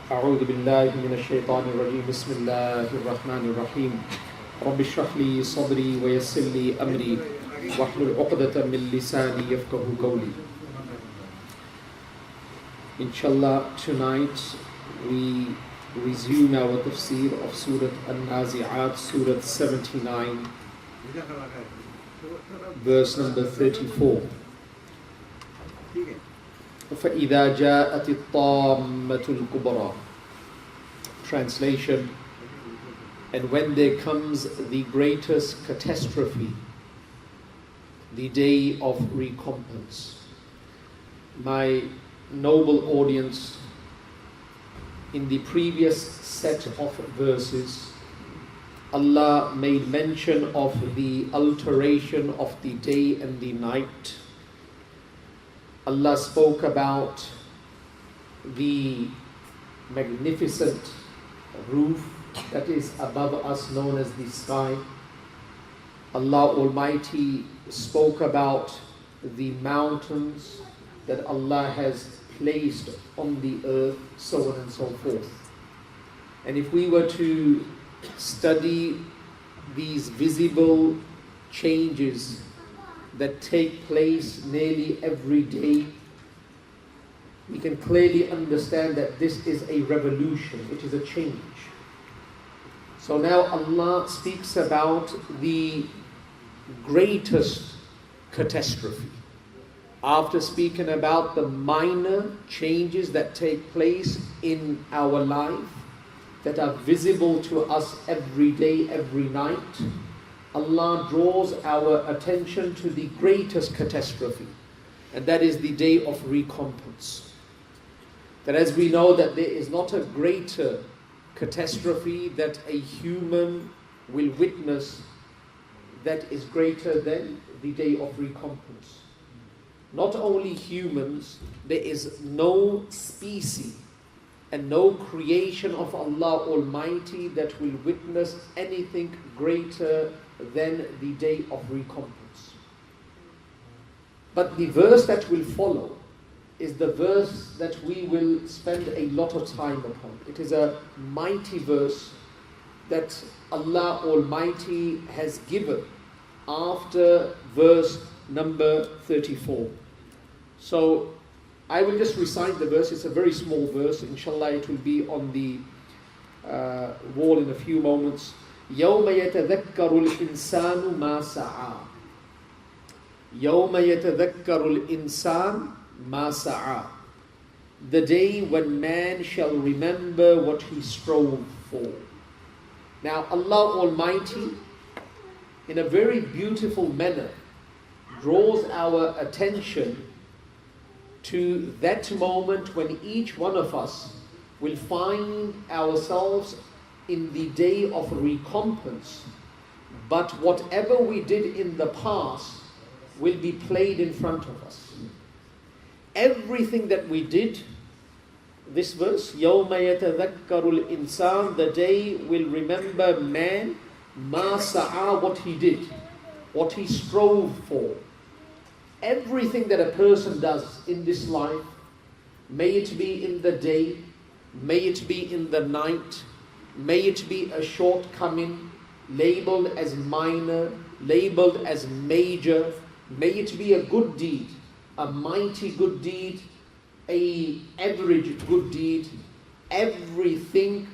أعوذ بالله من الشيطان الرجيم بسم الله الرحمن الرحيم رب اشرح لي صدري ويسر لي أمري واحلل عقدة من لساني يفقهوا قولي. Inshallah, tonight we resume our tafseer of Surah Naziath, Surah 79, verse number 34. فَإِذَا جَاءَتِ الطَّامَّةُ الْكُبْرَى. Translation: and when there comes the greatest catastrophe, the day of recompense. My noble audience, in the previous set of verses, Allah made mention of the alteration of the day and the night. Allah spoke about the magnificent roof that is above us, known as the sky. Allah Almighty spoke about the mountains that Allah has placed on the earth, so on and so forth. And if we were to study these visible changes that take place nearly every day, we can clearly understand that this is a revolution, it is a change. So now Allah speaks about the greatest catastrophe. After speaking about the minor changes that take place in our life, that are visible to us every day, every night, Allah draws our attention to the greatest catastrophe, and that is the day of recompense. That, as we know, that there is not a greater catastrophe that a human will witness that is greater than the day of recompense. Not only humans, there is no species and no creation of Allah Almighty that will witness anything greater than the day of recompense. But the verse that will follow is the verse that we will spend a lot of time upon. It is a mighty verse that Allah Almighty has given after verse number 34. So I will just recite the verse. It's a very small verse. Inshallah, it will be on the wall in a few moments. يَوْمَ يَتَذَكَّرُ الْإِنسَانُ مَا سَعَى. يَوْمَ يَتَذَكَّرُ الْإِنسَانُ مَا سَعَى. The day when man shall remember what he strove for. Now Allah Almighty, in a very beautiful manner, draws our attention to that moment when each one of us will find ourselves in the day of recompense, but whatever we did in the past will be played in front of us. Everything that we did, this verse, يَوْمَ يَتَذَكَّرُ الْإِنسَانِ, the day will remember man, مَا سَعَى, what he did, what he strove for. Everything that a person does in this life, may it be in the day, may it be in the night, may it be a shortcoming, labeled as minor, labeled as major, may it be a good deed, a mighty good deed, a average good deed, everything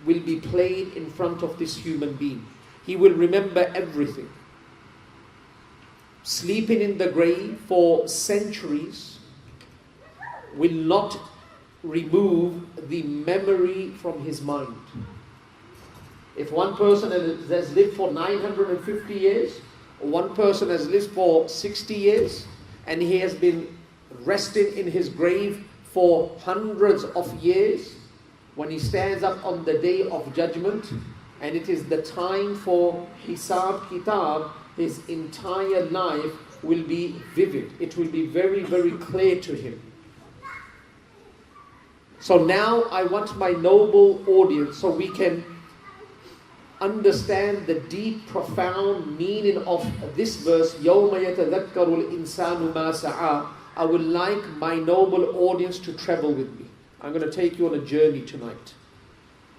will be played in front of this human being. He will remember everything. Sleeping in the grave for centuries will not remove the memory from his mind. If one person has lived for 950 years, or one person has lived for 60 years, and he has been resting in his grave for hundreds of years, when he stands up on the day of judgment, and it is the time for Hisab Kitab, his entire life will be vivid. It will be very, very clear to him. So now I want my noble audience, so we can understand the deep, profound meaning of this verse, يَوْمَ يَتَذَكَّرُ الْإِنسَانُ مَا سَعَى. I would like my noble audience to travel with me. I'm going to take you on a journey tonight.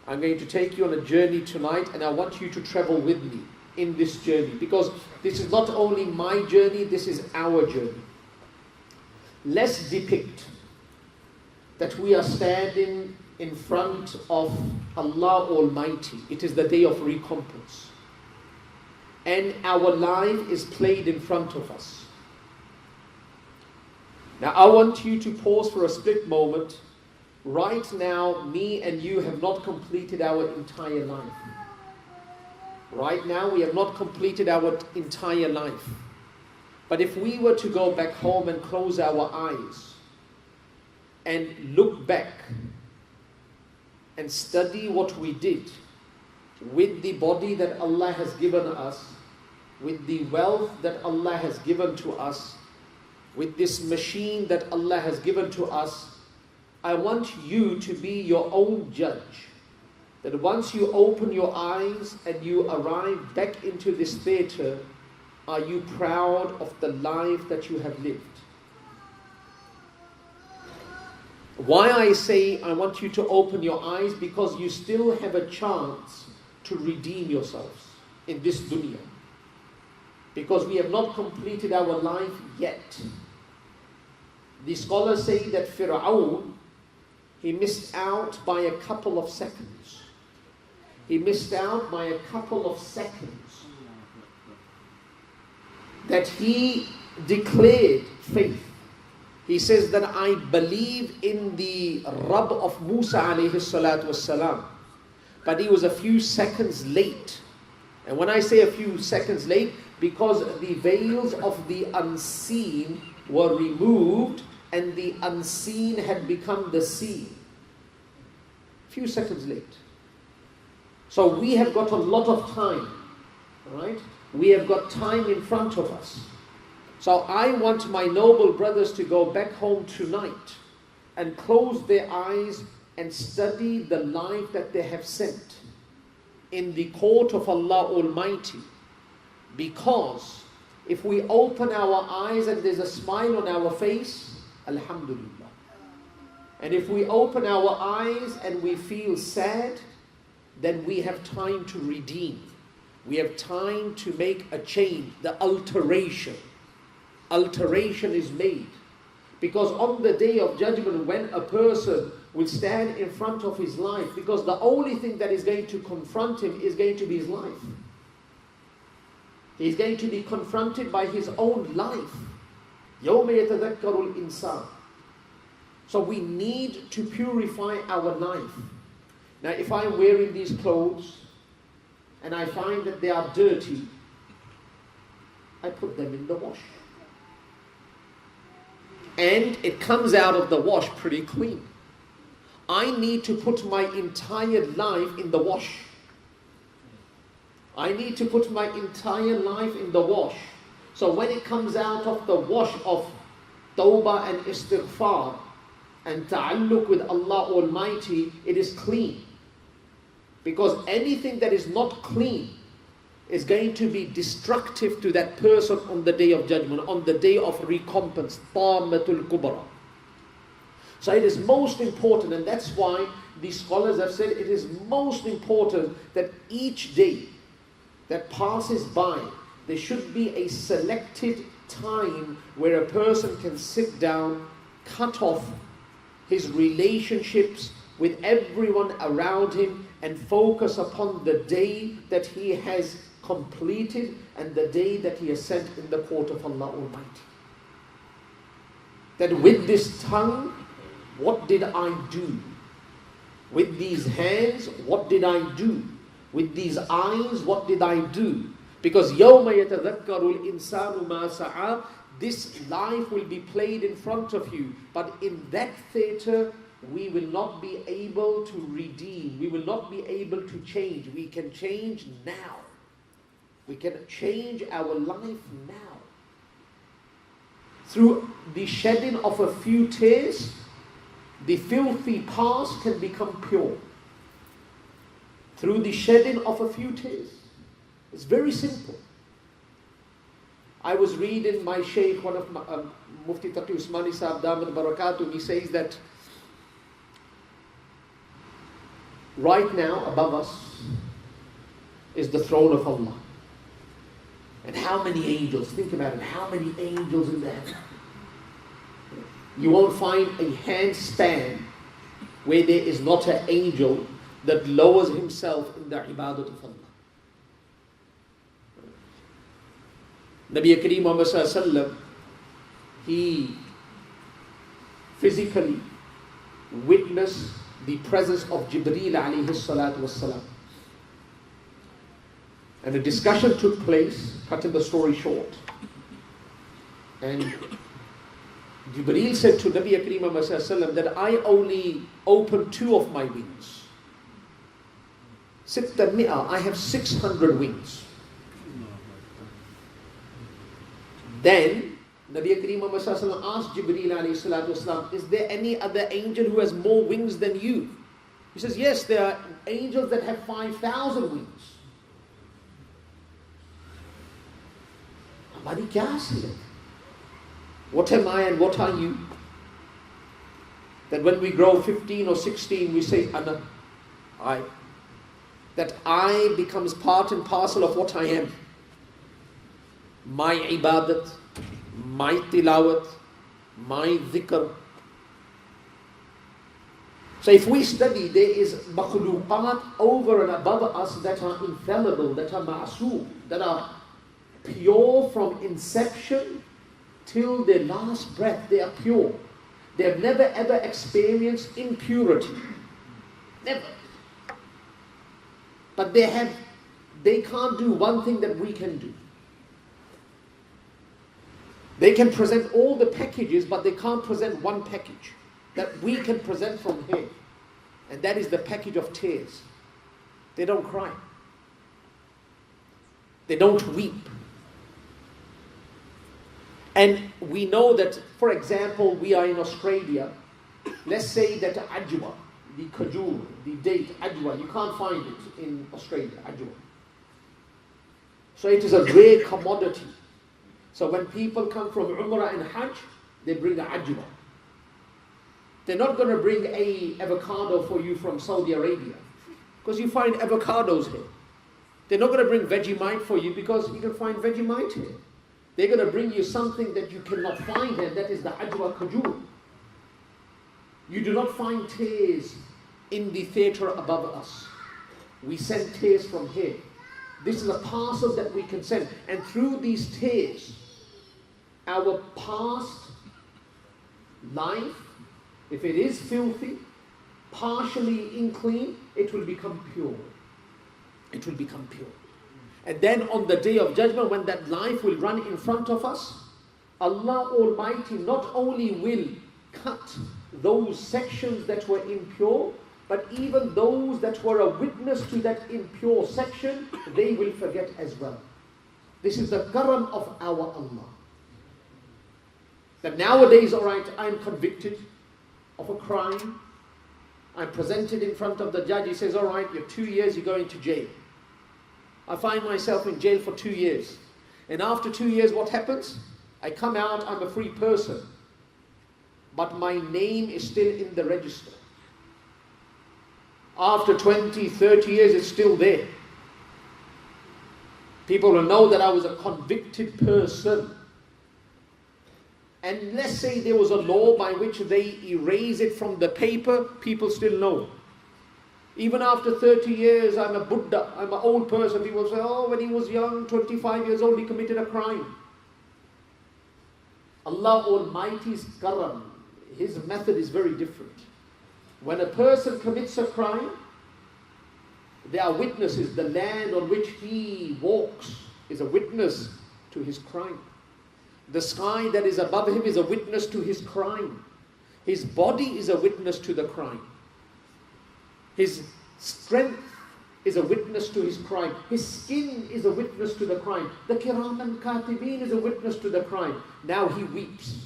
I'm going to take you on a journey tonight, and I want you to travel with me in this journey, because this is not only my journey, this is our journey. Let's depict that we are standing in front of Allah Almighty. It is the day of recompense. And our life is played in front of us. Now I want you to pause for a split moment. Right now, me and you have not completed our entire life. Right now, we have not completed our entire life. But if we were to go back home and close our eyes and look back and study what we did with the body that Allah has given us, with the wealth that Allah has given to us, with this machine that Allah has given to us, I want you to be your own judge. That once you open your eyes and you arrive back into this theater, are you proud of the life that you have lived? Why I say I want you to open your eyes, because you still have a chance to redeem yourselves in this dunya. Because we have not completed our life yet. The scholars say that Fir'aun, he missed out by a couple of seconds. He missed out by a couple of seconds. That he declared faith. He says that I believe in the Rabb of Musa alayhi salatu wassalam. But he was a few seconds late. And when I say a few seconds late, because the veils of the unseen were removed and the unseen had become the seen. Few seconds late. So we have got a lot of time, right? We have got time in front of us. So I want my noble brothers to go back home tonight and close their eyes and study the life that they have sent in the court of Allah Almighty. Because if we open our eyes and there's a smile on our face, Alhamdulillah. And if we open our eyes and we feel sad, then we have time to redeem. We have time to make a change, the alteration. Alteration is made. Because on the day of judgment, when a person will stand in front of his life, because the only thing that is going to confront him is going to be his life. He's going to be confronted by his own life. يَوْمَ يَتَذَكَّرُ الْإِنسَانِ. So we need to purify our life. Now if I'm wearing these clothes and I find that they are dirty, I put them in the wash. And it comes out of the wash pretty clean. I need to put my entire life in the wash. I need to put my entire life in the wash. So when it comes out of the wash of tawbah and istighfar and ta'alluq with Allah Almighty, it is clean. Because anything that is not clean is going to be destructive to that person on the day of judgment, on the day of recompense, Tammatul Kubra. So it is most important, and that's why the scholars have said it is most important that each day that passes by, there should be a selected time where a person can sit down, cut off his relationships with everyone around him, and focus upon the day that he has completed and the day that he has sent in the court of Allah Almighty. That with this tongue, what did I do? With these hands, what did I do? With these eyes, what did I do? Because يَوْمَ يَتَذَكَّرُ الْإِنسَانُ مَا سَعَى. This life will be played in front of you. But in that theater, we will not be able to redeem. We will not be able to change. We can change now. We can change our life now. Through the shedding of a few tears, the filthy past can become pure. Through the shedding of a few tears. It's very simple. I was reading my Shaykh, one of my, Mufti Taqi Usmani Sahib Daman Barakatuh, he says that Right now, above us is the throne of Allah. And how many angels? Think about it. How many angels in there? You won't find a hand span where there is not an angel that lowers himself in the ibadat of Allah. Nabi Kareem Muhammad Sallallahu Alaihi Wasallam, he physically witnessed the presence of Jibreel alayhi salatu wassalam. And a discussion took place, cutting the story short. And Jibreel said to Nabi Kareem Muhammad Sallallahu Alaihi Wasallam that I only opened 2 of my wings. I have 600 wings. Then Nabi Kareem Muhammad Sallallahu Alaihi Wasallam asked Jibreel alayhi salatu wasalam, is there any other angel who has more wings than you? He says, yes, there are angels that have 5,000 wings. Hamari kya hai? What am I and what are you? That when we grow 15 or 16, we say, Ana, I. That I becomes part and parcel of what I am. My ibadat, my tilawat, my dhikr. So if we study, there is makhluqat over and above us that are infallible, that are ma'soom, that are pure from inception till their last breath. They are pure. They have never ever experienced impurity. Never. But they can't do one thing that we can do. They can present all the packages, but they can't present one package that we can present from here. And that is the package of tears. They don't cry. They don't weep. And we know that, for example, we are in Australia. Let's say that ajwa, the khajur, the date, ajwa, you can't find it in Australia, ajwa. So it is a rare commodity. So when people come from Umrah and Hajj, they bring the ajwa. They're not going to bring an avocado for you from Saudi Arabia, because you find avocados here. They're not going to bring Vegemite for you, because you can find Vegemite here. They're going to bring you something that you cannot find here, that is the ajwa khajur. You do not find tears in the theatre above us. We send tears from here. This is a parcel that we can send. And through these tears, our past life, if it is filthy, partially unclean, it will become pure. It will become pure. And then on the day of judgment, when that life will run in front of us, Allah Almighty not only will cut those sections that were impure, but even those that were a witness to that impure section, they will forget as well. This is the karam of our Allah. That nowadays, alright, I'm convicted of a crime. I'm presented in front of the judge. He says, alright, you're 2 years, you're going to jail. I find myself in jail for 2 years. And after 2 years, what happens? I come out, I'm a free person. But my name is still in the register. After 20, 30 years, it's still there. People will know that I was a convicted person. And let's say there was a law by which they erase it from the paper, people still know. Even after 30 years, I'm a Buddha, I'm an old person. People say, oh, when he was young, 25 years old, he committed a crime. Allah Almighty's karam, His method is very different. When a person commits a crime, there are witnesses. The land on which he walks is a witness to his crime. The sky that is above him is a witness to his crime. His body is a witness to the crime. His strength is a witness to his crime. His skin is a witness to the crime. The Kiraman Katibin is a witness to the crime. Now he weeps.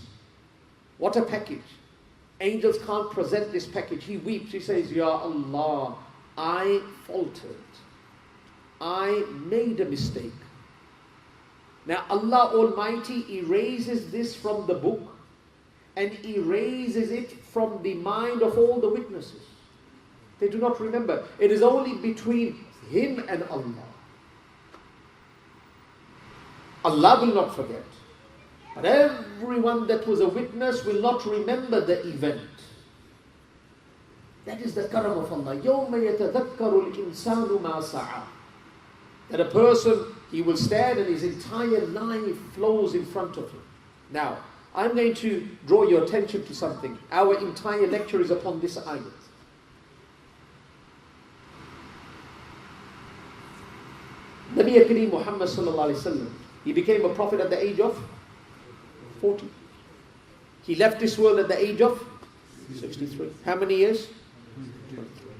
What a package. Angels can't present this package. He weeps. He says, Ya Allah, I faltered. I made a mistake. Now Allah Almighty erases this from the book and erases it from the mind of all the witnesses. They do not remember. It is only between him and Allah. Allah will not forget. But everyone that was a witness will not remember the event. That is the karam of Allah. يَوْمَ يَتَذَكَّرُ الْإِنسَانُ مَا سَعَى. That a person, he will stand and his entire life flows in front of him. Now, I'm going to draw your attention to something. Our entire lecture is upon this ayat. Nabi Kareem Muhammad sallallahu alaihi wasallam, he became a prophet at the age of 40. He left this world at the age of 63. How many years? 23.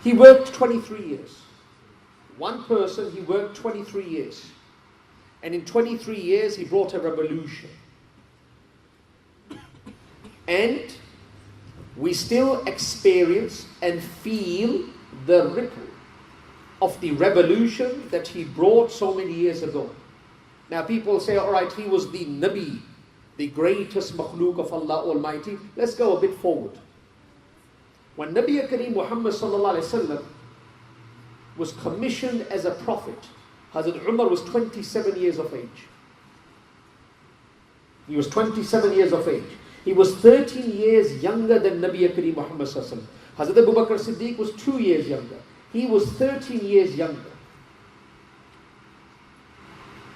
He worked 23 years. One person, he worked 23 years. And in 23 years, he brought a revolution. And we still experience and feel the ripple of the revolution that he brought so many years ago. Now people say, all right, he was the Nabi, the greatest makhluk of Allah Almighty. Let's go a bit forward. When Nabi Kareem Muhammad sallallahu alaihi wasallam was commissioned as a prophet, Hazrat Umar was 27 years of age. He was 27 years of age. He was 13 years younger than Nabi Kareem Muhammad sallallahu alaihi wasallam. Hazrat Abu Bakr Siddiq was 2 years younger. He was 13 years younger.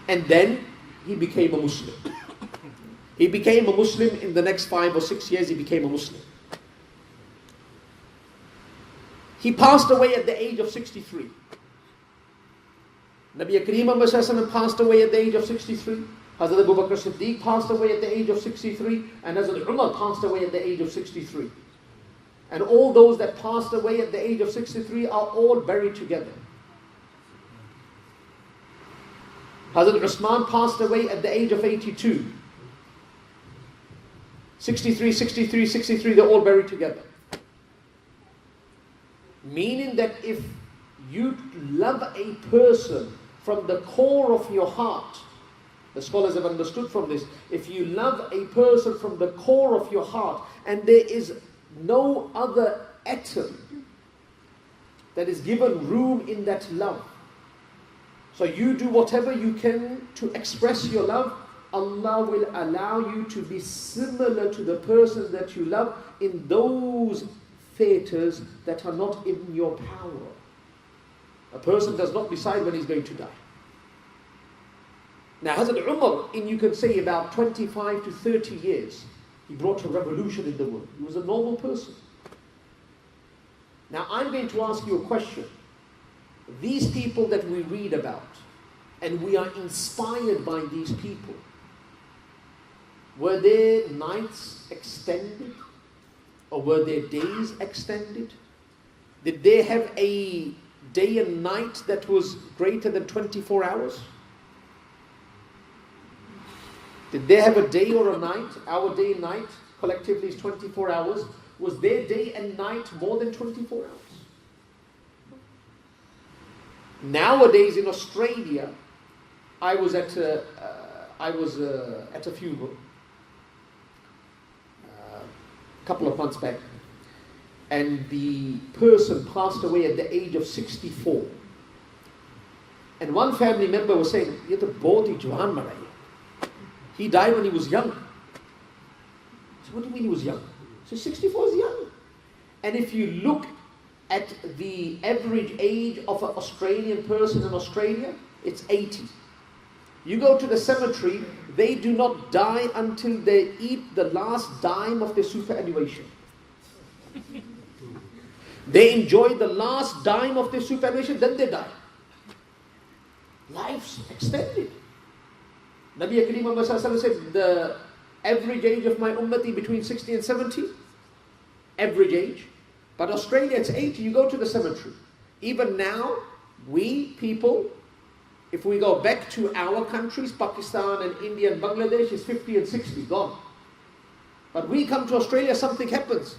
And then he became a Muslim. He became a Muslim in the next 5 or 6 years. He became a Muslim. He passed away at the age of 63. Nabi Kareem Muhammad passed away at the age of 63. Hazrat Abu Bakr Siddiq passed away at the age of 63. And Hazrat Umar passed away at the age of 63. And all those that passed away at the age of 63 are all buried together. Hazrat Usman passed away at the age of 82. 63, 63, 63, they're all buried together. Meaning that if you love a person from the core of your heart, the scholars have understood from this, if you love a person from the core of your heart and there is no other atom that is given room in that love, so you do whatever you can to express your love, Allah will allow you to be similar to the person that you love in those theaters that are not in your power. A person does not decide when he's going to die. Now Hazrat Umar, in you can say about 25 to 30 years, he brought a revolution in the world. He was a normal person. Now I'm going to ask you a question. These people that we read about, and we are inspired by these people, were their nights extended? Or were their days extended? Did they have a day and night that was greater than 24 hours? Did they have a day or a night? Our day and night collectively is 24 hours. Was their day and night more than 24 hours? Nowadays in Australia, I was at a funeral a couple of months back, and the person passed away at the age of 64. And one family member was saying, "Ye to bahut hi jawan mara hai. He died when he was young." So what do you mean he was young? So 64 is young. And if you look at the average age of an Australian person in Australia, it's 80. You go to the cemetery, they do not die until they eat the last dime of their superannuation. They enjoy the last dime of their superannuation, then they die. Life's extended. Nabi Kareem Muhammad said, the average age of my ummati between 60 and 70. Average age. But Australia, it's 80. You go to the cemetery. Even now, we people, if we go back to our countries, Pakistan and India and Bangladesh, is 50 and 60, gone. But we come to Australia, something happens.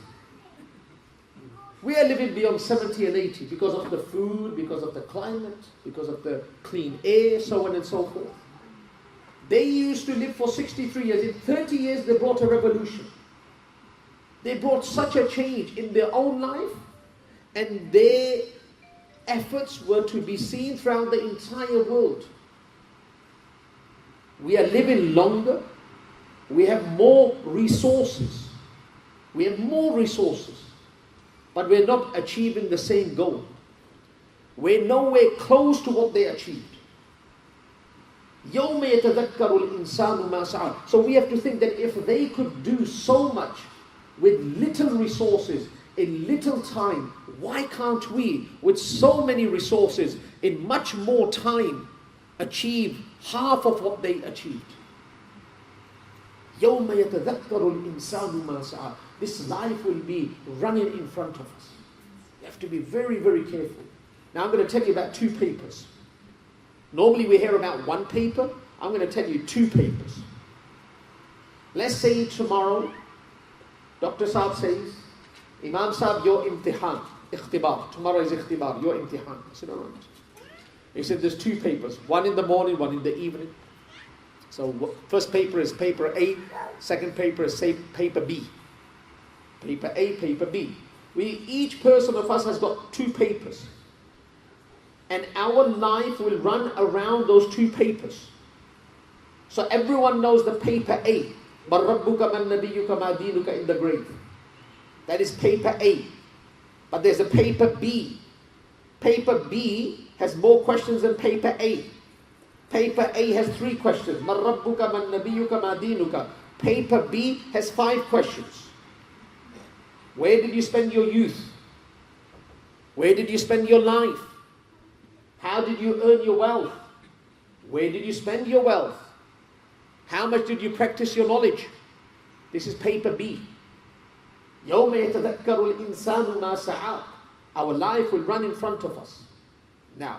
We are living beyond 70 and 80 because of the food, because of the climate, because of the clean air, so on and so forth. They used to live for 63 years. In 30 years, they brought a revolution. They brought such a change in their own life, and their efforts were to be seen throughout the entire world. We are living longer. We have more resources. We have more resources. But we're not achieving the same goal. We're nowhere close to what they achieved. يَوْمَ يَتَذَكَّرُ الْإِنسَانُ مَا سَعَى. So we have to think that if they could do so much with little resources, in little time, why can't we, with so many resources, in much more time, achieve half of what they achieved? يَوْمَ يَتَذَكَّرُ الْإِنسَانُ مَا سَعَى. This life will be running in front of us. You have to be very, very careful. Now I'm going to tell you about 2 papers. Normally we hear about 1 paper. I'm going to tell you 2 papers. Let's say tomorrow, Dr. Saab says, Imam Saab, your imtihan, ikhtibar. Tomorrow is ikhtibar, your imtihan. I said, all right. He said, there's 2 papers. One in the morning, one in the evening. So first paper is paper A. Second paper is paper B. Paper A, paper B. Each person of us has got 2 papers. And our life will run around those 2 papers. So everyone knows the paper A. مَنْ رَبُّكَ مَنْ نَبِيُّكَ مَا دِينُكَ in the grave. That is paper A. But there's a paper B. Paper B has more questions than paper A. Paper A has 3 questions. مَنْ رَبُّكَ مَنْ نَبِيُّكَ مَا دِينُكَ. Paper B has 5 questions. Where did you spend your youth? Where did you spend your life? How did you earn your wealth? Where did you spend your wealth? How much did you practice your knowledge? This is paper B. يَوْمَ يَتَذَكَّرُ الْإِنسَانُ مَا سَعَى. Our life will run in front of us. Now,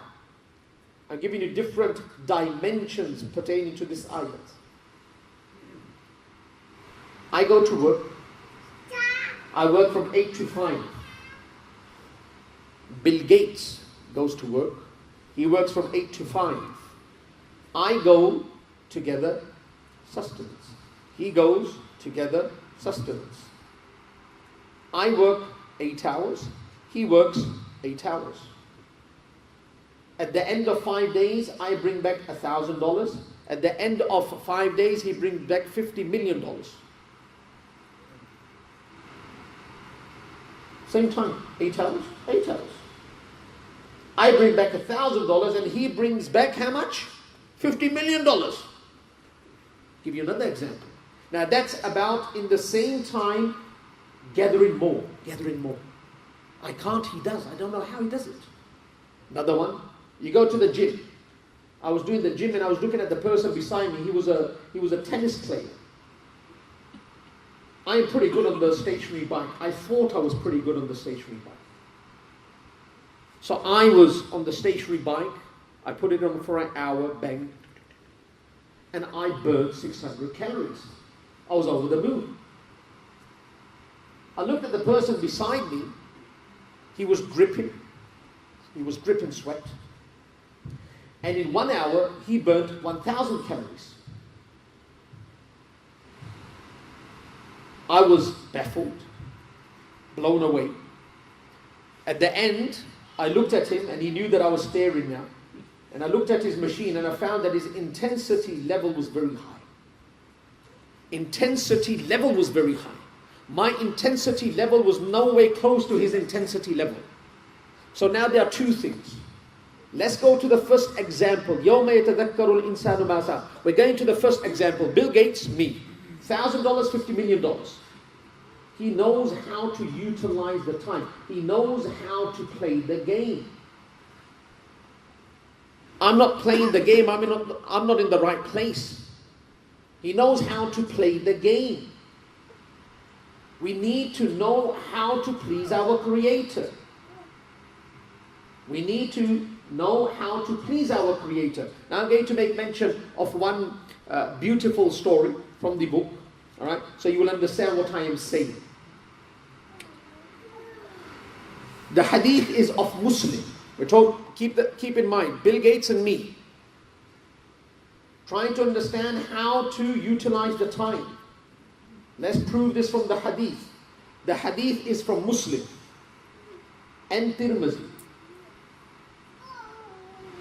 I'm giving you different dimensions pertaining to this ayat. I go to work. I work from 8 to 5. Bill Gates goes to work. He works from 8 to 5. I go together, sustenance. He goes together, sustenance. I work 8 hours. He works 8 hours. At the end of 5 days, I bring back $1,000. At the end of 5 days, he brings back $50 million. Same time, 8 hours, 8 hours. I bring back $1,000 and he brings back how much? $50 million. Give you another example. Now that's about in the same time gathering more. I can't, he does. I don't know how he does it. Another one, you go to the gym. I was doing the gym and I was looking at the person beside me. He was a tennis player. I'm pretty good on the stationary bike. I thought I was pretty good on the stationary bike. So I was on the stationary bike. I put it on for an hour, bang. And I burned 600 calories. I was over the moon. I looked at the person beside me. He was dripping. He was dripping sweat. And in 1 hour, he burnt 1,000 calories. I was baffled, blown away. At the end, I looked at him and he knew that I was staring now. And I looked at his machine and I found that his intensity level was very high. Intensity level was very high. My intensity level was nowhere close to his intensity level. So now there are 2 things. Let's go to the first example. يَوْمَ يَتَذَكَّرُ الْإِنسَانُ مَا سَعَى. We're going to the first example. Bill Gates, me. $1,000, $50 million. He knows how to utilize the time. He knows how to play the game. I'm not playing the game. I'm not in the right place. He knows how to play the game. We need to know how to please our Creator. We need to know how to please our Creator. Now I'm going to make mention of one beautiful story from the book. All right, so you will understand what I am saying. The hadith is of Muslim. We're told, keep in mind, Bill Gates and me, trying to understand how to utilize the time. Let's prove this from the hadith. The hadith is from Muslim and Tirmidhi.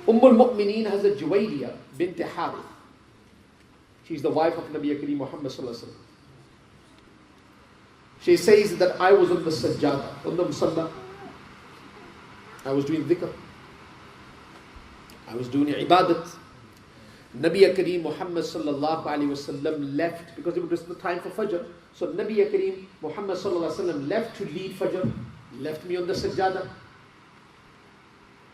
Al-Mu'mineen has a Juwaydiyah bint Harith. She's the wife of Nabi Kareem Muhammad sallallahu alaihi wasallam. She says that I was on the sajjada, on the musalla. I was doing dhikr. I was doing ibadat. Nabi Kareem Muhammad sallallahu alaihi wasallam left because it was the time for Fajr. So Nabi Kareem Muhammad sallallahu alaihi wasallam left to lead Fajr. Left me on the sajjada.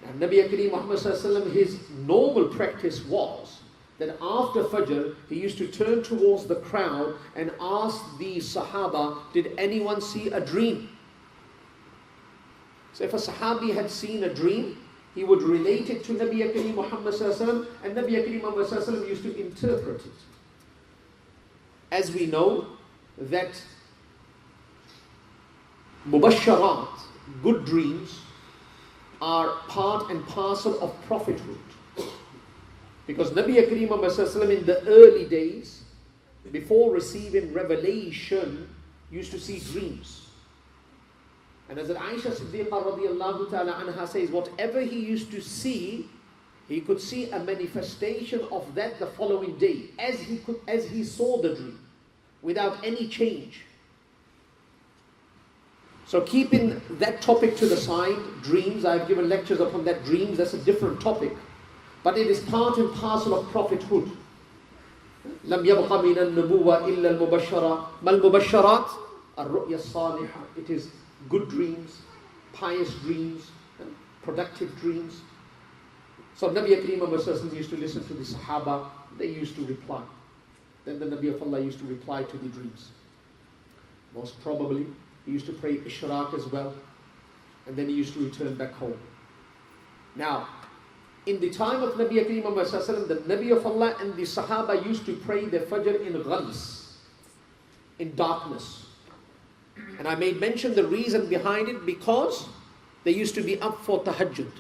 And Nabi Kareem Muhammad sallallahu alaihi wasallam, his normal practice was that after Fajr, he used to turn towards the crowd and ask the Sahaba, did anyone see a dream? So if a Sahabi had seen a dream, he would relate it to Nabi Kareem Muhammad sallallahu alaihi wasallam, and Nabi Kareem Muhammad sallallahu alaihi wasallam used to interpret it. As we know that mubasharat, good dreams, are part and parcel of prophethood. Because Nabi Kareem Muhammad sallallahu alaihi wasallam in the early days, before receiving revelation, used to see dreams. And as Aisha Siddiqa radiallahu ta'ala anha says, whatever he used to see, he could see a manifestation of that the following day, as he saw the dream, without any change. So keeping that topic to the side, dreams, I've given lectures upon that, dreams, that's a different topic. But it is part and parcel of prophethood. لم يبق من النبوة إلا المبشرات. ما المبشرات؟ الرؤيا الصالحة. It is good dreams, pious dreams, productive dreams. So Nabi Kareem used to listen to the Sahaba, they used to reply. Then the Nabi of Allah used to reply to the dreams. Most probably, he used to pray Ishraq as well, and then he used to return back home. Now, in the time of Nabi Kareem the Nabi of Allah and the Sahaba used to pray their Fajr in ghals, in darkness. And I made mention the reason behind it, because they used to be up for tahajjud.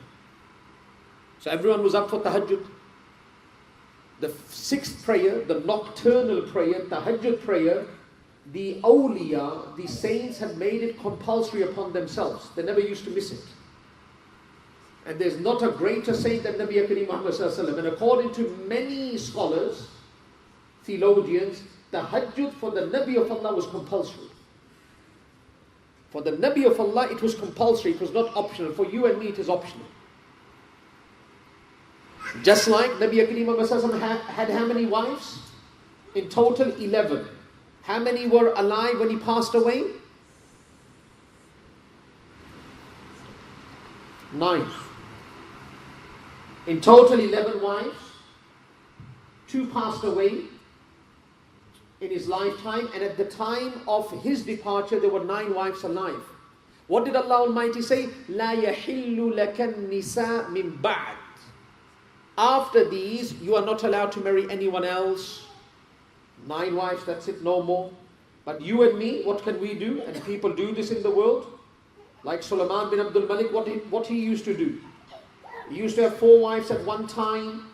So everyone was up for tahajjud. The sixth prayer, the nocturnal prayer, tahajjud prayer, the awliya, the saints had made it compulsory upon themselves. They never used to miss it. And there's not a greater saint than Nabi Kareem Muhammad sallallahu alaihi wasallam. And according to many scholars, theologians, tahajjud for the Nabi of Allah was compulsory. For the Nabi of Allah, it was compulsory, it was not optional. For you and me, it is optional. Just like Nabi Kareem Muhammad had how many wives? In total, 11. How many were alive when he passed away? 9. In total, 11 wives. 2 passed away in his lifetime, and at the time of his departure, there were 9 wives alive. What did Allah Almighty say? لا يحل لك النساء من بعد. After these, you are not allowed to marry anyone else. 9 wives, that's it, no more. But you and me, what can we do? And people do this in the world. Like Sulaiman bin Abdul Malik, what he used to do. He used to have 4 wives at one time.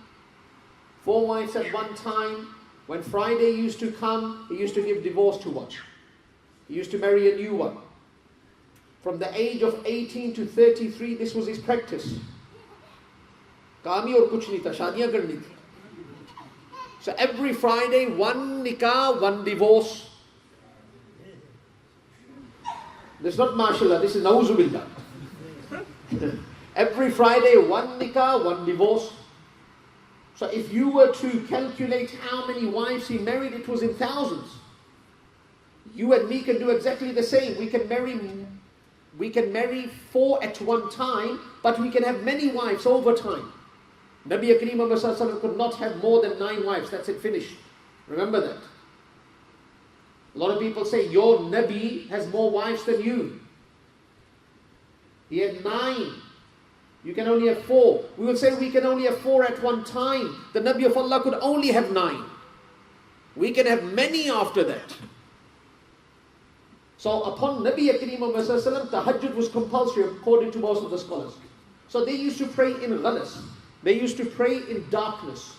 4 wives at one time. When Friday used to come, he used to give divorce to one. He used to marry a new one. From the age of 18 to 33, this was his practice. Kaami aur kuch nahi tha, shaadiyan karni thi. So every Friday, 1 nikah, 1 divorce. This is not mashallah, this is nauzubillah. Every Friday, 1 nikah, 1 divorce. So if you were to calculate how many wives he married, it was in thousands. You and me can do exactly the same. We can marry 4 at one time, but we can have many wives over time. Nabi Kareem Muhammad could not have more than 9 wives. That's it, finished. Remember that. A lot of people say, your Nabi has more wives than you. He had 9. You can only have 4. We would say we can only have 4 at one time. The Nabi of Allah could only have 9. We can have many after that. So upon Nabi Kareem Muhammad tahajjud was compulsory according to most of the scholars. So they used to pray in ghalas. They used to pray in darkness.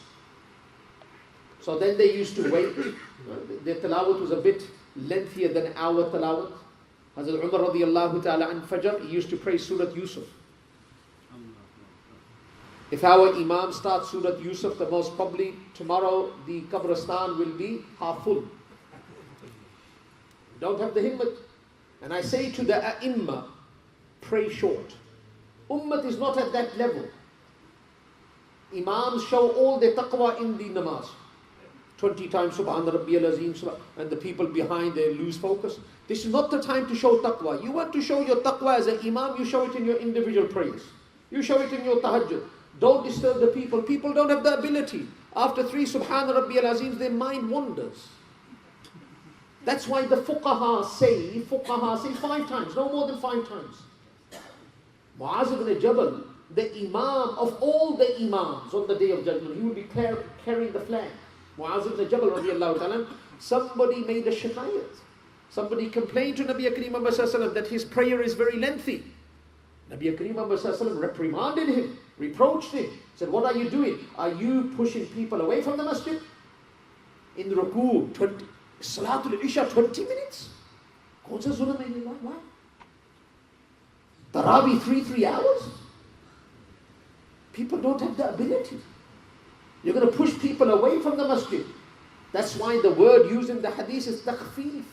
So then they used to wait. Their tilawat was a bit lengthier than our tilawat. Hazrat Umar radiallahu ta'ala an Fajr, he used to pray Surah Yusuf. If our Imam starts Surah Yusuf, the most probably tomorrow the Qabristan will be half full. Don't have the himmat. And I say to the A'imma, pray short. Ummah is not at that level. Imams show all their taqwa in the namaz. 20 times Subhan Rabbiyal Azim, and the people behind, they lose focus. This is not the time to show taqwa. You want to show your taqwa as an imam, you show it in your individual prayers. You show it in your tahajjud. Don't disturb the people. People don't have the ability. After 3 Subhan Rabbiyal Azim, their mind wanders. That's why the fuqaha say 5 times, no more than 5 times. Mu'az ibn Jabal, the imam of all the imams on the Day of Judgment, he will be carrying the flag. Mu'az ibn Jabal radiallahu ta'ala, somebody made a shikayat. Somebody complained to Nabi Kareem Muhammad sallallahu alaihi wasallam that his prayer is very lengthy. Nabi Kareem Muhammad sallallahu alaihi wasallam reprimanded him, reproached him, said, what are you doing? Are you pushing people away from the masjid? In the ruku, Salatul Isha, 20 minutes? Kaun sa zulm hai? Why? Tarawih 3 hours? People don't have the ability. You're going to push people away from the masjid. That's why the word used in the hadith is takhfif.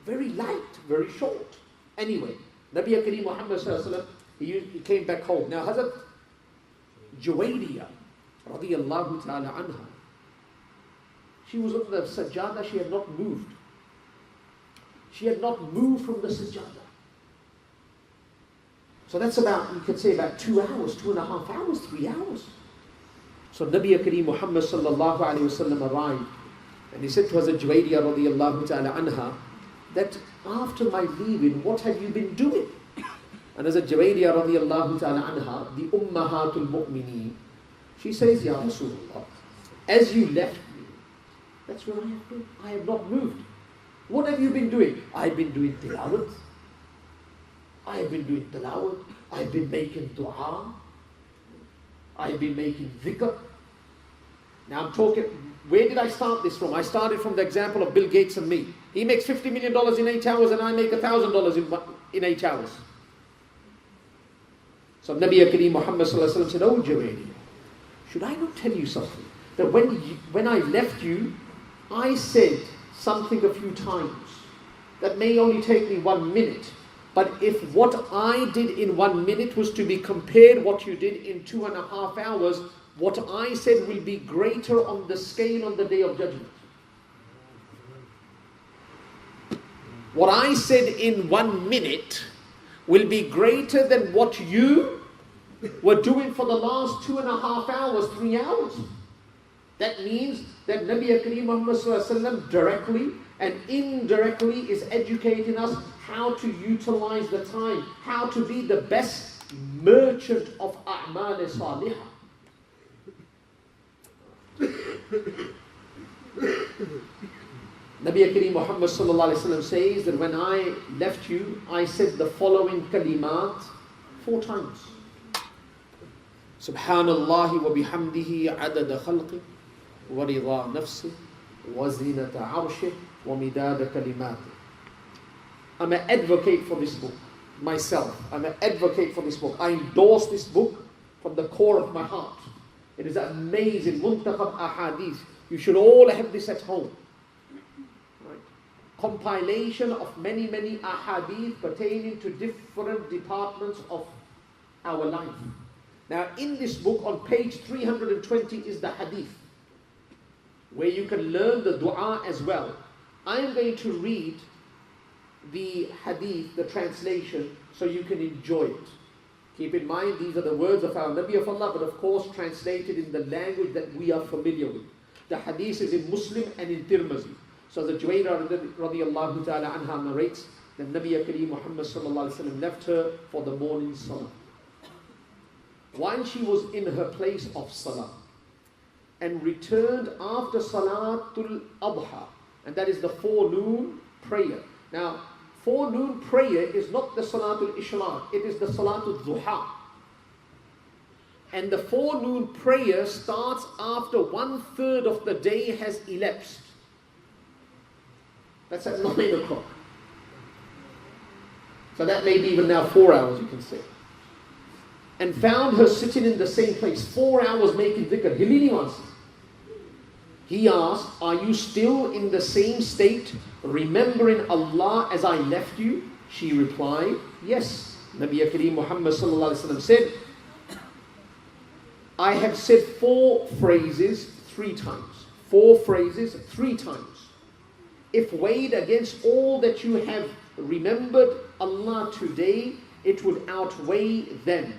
Very light, very short. Anyway, Nabi Kareem Muhammad sallallahu alaihi wasallam, he came back home. Now Hazrat Juwayriyah radiyallahu ta'ala anha, she was on the sajjada, she had not moved. She had not moved from the sajjada. So that's about, you could say about 2 hours, 2.5 hours, 3 hours. So Nabi Kareem Muhammad sallallahu alayhi wasallam arrived, and he said to Hazrat Juwayriyah radiyallahu ta'ala anha, that after my leaving, what have you been doing? And Hazrat Juwayriyah radiyallahu ta'ala anha, the Ummahatul Mu'mineen, she says, Ya Rasulullah, as you left me, that's where I have been. I have not moved. What have you been doing? I've been doing tilawat. I've been doing tilawat. I've been making dua. I've been making dhikr. Now I'm talking, where did I start this from? I started from the example of Bill Gates and me. He makes $50 million in 8 hours and I make $1,000 in 8 hours. So Nabi Kareem Muhammad sallallahu alaihi wasallam said, oh Juwayriyah, should I not tell you something? That when I left you, I said something a few times that may only take me 1 minute. But if what I did in 1 minute was to be compared what you did in 2.5 hours, what I said will be greater on the scale on the Day of Judgment. What I said in 1 minute will be greater than what you were doing for the last 2.5 hours, 3 hours. That means that Nabi Kareem Muhammad sallallahu alaihi wasallam directly and indirectly is educating us how to utilize the time, how to be the best merchant of a'mal salihah. Nabi Kareem Muhammad sallallahu alaihi wasallam says that when I left you, I said the following kalimat 4 times. Subhanallah wa bihamdihi adada khalqi wa rida nafsi wa zinata arshi wa midada kalimati. I'm an advocate for this book, myself. I'm an advocate for this book. I endorse this book from the core of my heart. It is amazing, muntakhab ahadith. You should all have this at home. Right? Compilation of many ahadith pertaining to different departments of our life. Now in this book on page 320 is the hadith, where you can learn the dua as well. I am going to read the hadith, the translation, so you can enjoy it. Keep in mind, these are the words of our Nabi of Allah, but of course translated in the language that we are familiar with. The hadith is in Muslim and in Tirmizi. So the Juwayriyah radiyallahu ta'ala anha narrates that Nabi Kareem Muhammad sallallahu alaihi wasallam left her for the morning salah. While she was in her place of salah, and returned after Salatul Adha, and that is the forenoon prayer. Now, forenoon prayer is not the Salatul Ishraq, it is the Salatul Duha. And the forenoon prayer starts after 1/3 of the day has elapsed. That's at 9 o'clock. So that may be even now 4 hours, you can say. And found her sitting in the same place, 4 hours making dhikr. Hilini answers. He asked, are you still in the same state, remembering Allah as I left you? She replied, yes. Nabi Kareem Muhammad sallallahu alaihi wasallam said, I have said 4 phrases 3 times. 4 phrases 3 times. If weighed against all that you have remembered Allah today, it would outweigh them.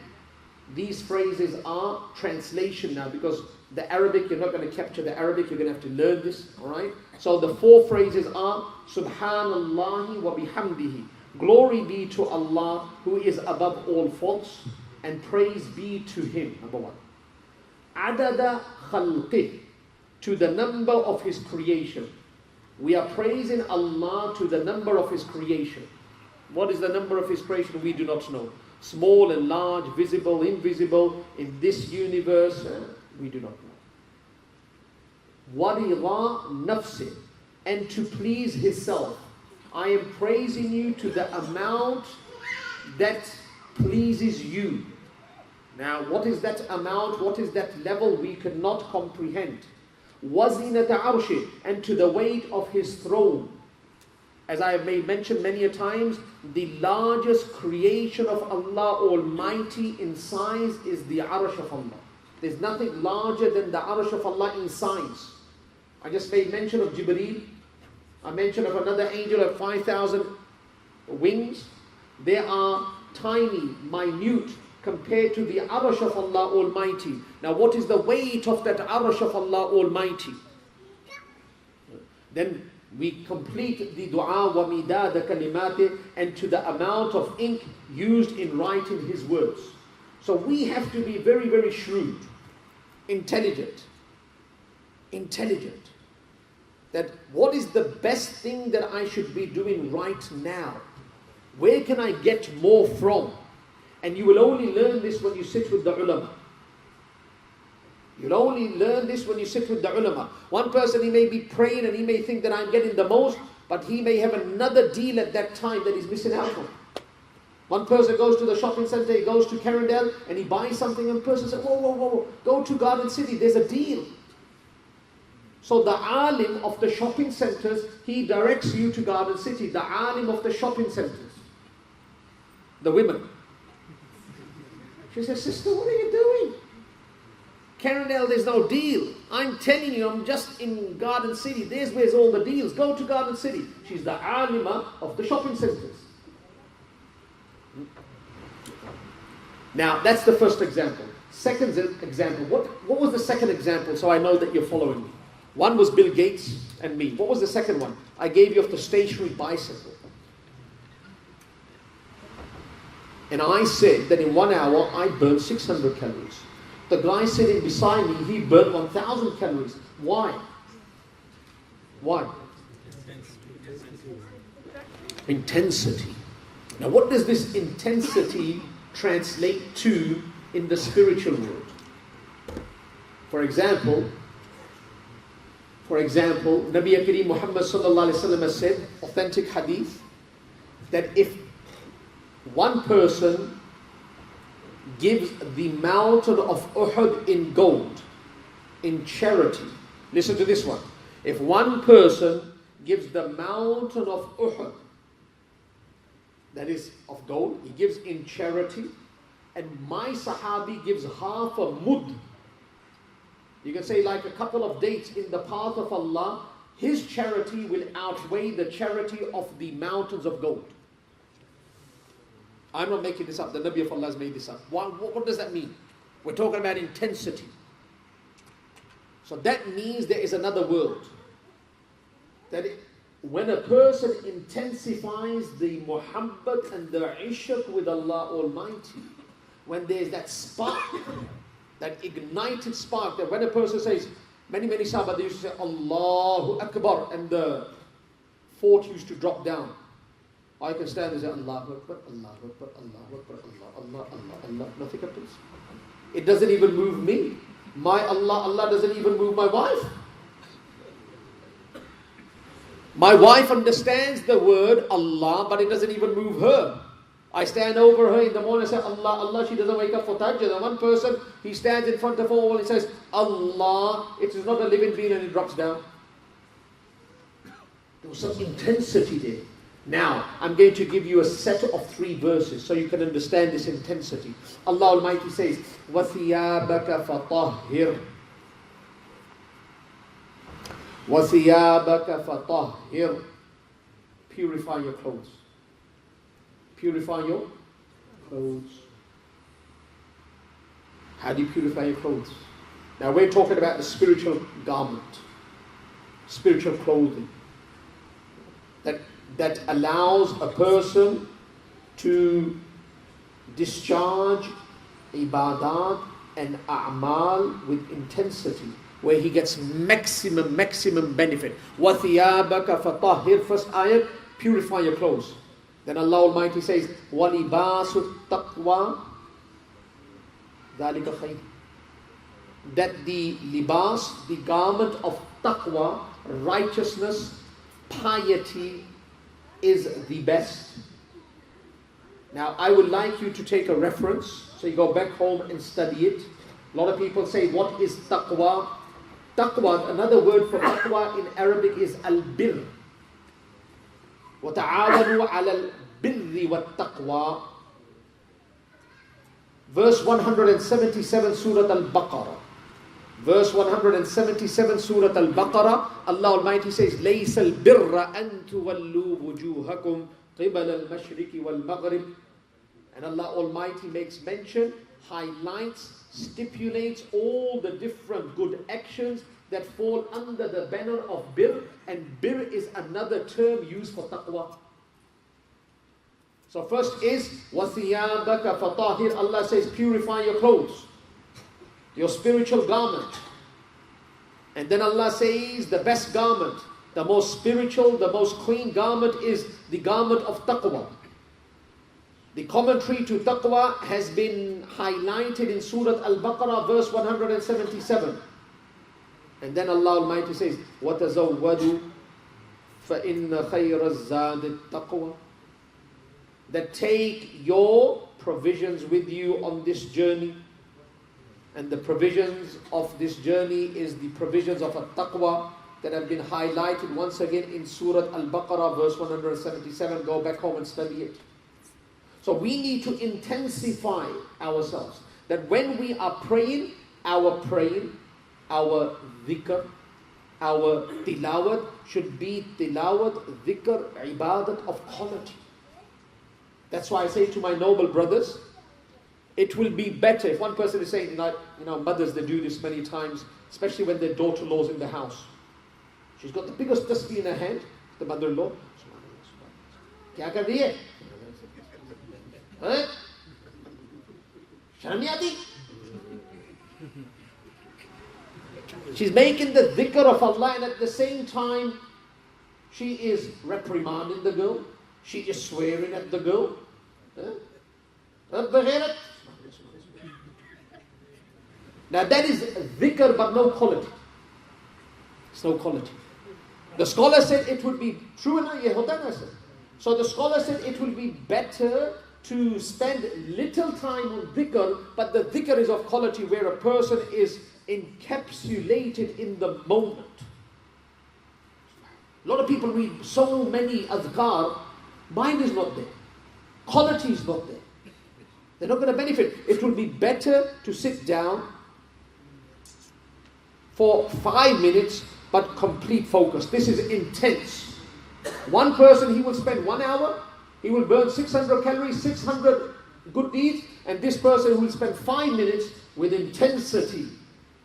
These phrases are translation now, because the Arabic, you're not going to capture the Arabic, you're going to have to learn this, alright? So the 4 phrases are, Subhanallahi wa bihamdihi. Glory be to Allah who is above all faults, and praise be to Him, number 1. Adada khalqih, to the number of His creation. We are praising Allah to the number of His creation. What is the number of His creation? We do not know. Small and large, visible, invisible, in this universe, we do not know. Warida nafsi, and to please His self. I am praising you to the amount that pleases you. Now, what is that amount? What is that level? We cannot comprehend. Wazinata arshi, and to the weight of His throne. As I have mentioned many a times, the largest creation of Allah Almighty in size is the arsh of Allah. There's nothing larger than the arsh of Allah in size. I just made mention of Jibreel. I mentioned of another angel of 5,000 wings. They are tiny, minute, compared to the arsh of Allah Almighty. Now what is the weight of that arsh of Allah Almighty? Then we complete the dua wa midada kalimati, and to the amount of ink used in writing His words. So we have to be very, very shrewd, intelligent. That what is the best thing that I should be doing right now? Where can I get more from? And you will only learn this when you sit with the ulama. You'll only learn this when you sit with the ulama. One person, he may be praying and he may think that I'm getting the most, but he may have another deal at that time that he's missing out on. One person goes to the shopping center, he goes to Carindale and he buys something, and the person says, whoa, go to Garden City, there's a deal. So the alim of the shopping centers, he directs you to Garden City. The alim of the shopping centers. The women. She says, sister, what are you doing? Carindale, there's no deal. I'm telling you, I'm just in Garden City. There's where's all the deals. Go to Garden City. She's the alima of the shopping centers. Now, that's the first example. Second example. What was the second example, so I know that you're following me? One was Bill Gates and me. What was the second one? I gave you of the stationary bicycle. And I said that in 1 hour, I burned 600 calories. The guy sitting beside me, he burned 1,000 calories. Why? Why? Intensity. Now what does this intensity translate to in the spiritual world? For example, Nabi Kareem Muhammad sallallahu alaihi wasallam has said, authentic hadith, that if one person gives the mountain of Uhud in gold, in charity. Listen to this one. If one person gives the mountain of Uhud, that is of gold, he gives in charity, and my Sahabi gives half a mud, you can say like a couple of dates in the path of Allah, his charity will outweigh the charity of the mountains of gold. I'm not making this up. The Nabi of Allah has made this up. What does that mean? We're talking about intensity. So that means there is another world. When a person intensifies the muhabbat and the ishq with Allah Almighty, when there's that spark, that ignited spark, that when a person says, many Sahaba, they used to say, Allahu Akbar, and the fort used to drop down. I can stand and say, Allahu Akbar, Allahu Akbar, Allahu Akbar, Allah, nothing happens. It doesn't even move me. My Allah doesn't even move my wife. My wife understands the word Allah, but it doesn't even move her. I stand over her in the morning and say, Allah, Allah, she doesn't wake up for tahajjud. And one person, he stands in front of her wall and says, Allah, it is not a living being, and it drops down. There was some intensity there. Now, I'm going to give you a set of 3 verses so you can understand this intensity. Allah Almighty says, وَثِيَابَكَ فَطَهِّرْ وَثِيَابَكَ فَطَهِّرْ. Purify your clothes. Purify your clothes. How do you purify your clothes? Now we're talking about the spiritual garment, spiritual clothing that allows a person to discharge ibadat and a'mal with intensity, where he gets maximum benefit. وَثِيَابَكَ فَطَهِّرْ. First ayat, purify your clothes. Then Allah Almighty says, وَلِبَاسُ التَّقْوَى ذَلِكَ خَيْرٌ. That the libas, the garment of taqwa, righteousness, piety, is the best. Now I would like you to take a reference, so you go back home and study it. A lot of people say, what is taqwa? Taqwa, another word for taqwa in Arabic is al-birr. وَتَعَاوَنُوا عَلَى الْبِرِّ وَالتَّقْوَى. Verse 177, Surah Al-Baqarah. Verse 177, Surah Al-Baqarah, Allah Almighty says, لَيْسَ الْبِرَّ أَن تُوَلُّوا وُجُوهَكُمْ قِبَلَ الْمَشْرِقِ وَالْمَغْرِبِ. And Allah Almighty makes mention, highlights, stipulates all the different good actions that fall under the banner of birr, and birr is another term used for taqwa. So first is وَثِيَابَكَ فَطَهِرْ. Allah says, purify your clothes, your spiritual garment. And then Allah says the best garment, the most spiritual, the most clean garment is the garment of taqwa. The commentary to taqwa has been highlighted in Surah Al-Baqarah, verse 177. And then Allah Almighty says, وَتَزَوَّدُوا فَإِنَّ خَيْرَ الزَّادِ التَّقْوَى. That take your provisions with you on this journey. And the provisions of this journey is the provisions of a taqwa that have been highlighted once again in Surah Al-Baqarah, verse 177. Go back home and study it. So we need to intensify ourselves. That when we are praying, our dhikr, our tilawat should be tilawat, dhikr, ibadat of quality. That's why I say to my noble brothers, it will be better if one person is saying, mothers, they do this many times, especially when their daughter-in-law's in the house. She's got the biggest tasbih in her hand, the mother-in-law. Kya kar rahi hai? Sharam nahi aati? She's making the dhikr of Allah, and at the same time, she is reprimanding the girl. She is swearing at the girl. Now that is dhikr, but no quality. It's no quality. The scholar said it would be true enough. So the scholar said it will be better to spend little time on dhikr, but the dhikr is of quality where a person is encapsulated in the moment. A lot of people read so many adhkar, mind is not there, quality is not there. They're not going to benefit. It will be better to sit down for 5 minutes, but complete focus. This is intense. One person, he will spend 1 hour, he will burn 600 calories, 600 good deeds, and this person will spend 5 minutes with intensity,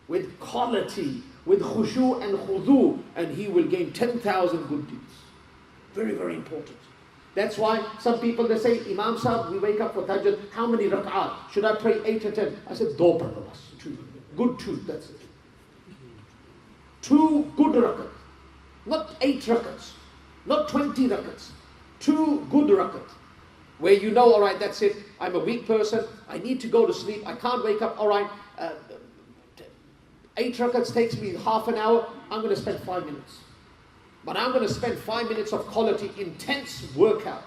with quality, with khushu and khudu, and he will gain 10,000 good deeds. Very, very important. That's why some people, they say, Imam Sahib, we wake up for tahajjud, how many rak'at? Should I pray 8 or 10? I said, do padho bas, 2. Good 2, that's it. 2 good rak'at. Not 8 rak'ats. Not 20 rak'ats. 2 good rak'at. Where you know, alright, that's it. I'm a weak person. I need to go to sleep. I can't wake up. Alright, 8 rak'ats takes me half an hour. I'm going to spend 5 minutes. But I'm going to spend 5 minutes of quality, intense workout.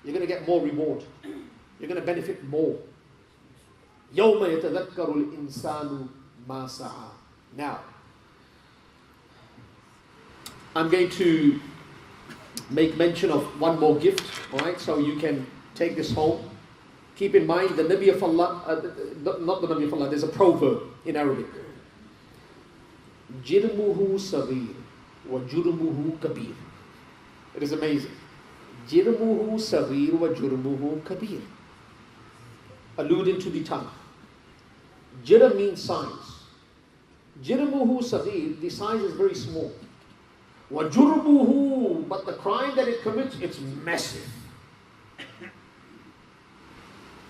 You're going to get more reward. You're going to benefit more. يَوْمَ يَتَذَكَّرُ الْإِنسَانُ مَا سَعَى. Now, I'm going to make mention of one more gift, alright? So you can take this home. Keep in mind, the Nabi of Allah, not the Nabi of Allah, there's a proverb in Arabic. جِرْمُهُ صَغِيرٌ وَجُرْمُهُ كَبِيرٌ. It is amazing. جِرْمُهُ صَغِيرٌ وَجُرْمُهُ كَبِيرٌ. Alluding to the tongue. Jirm means size. Jirmuhu saghir, the size is very small. Wajurmuhu, but the crime that it commits, it's massive.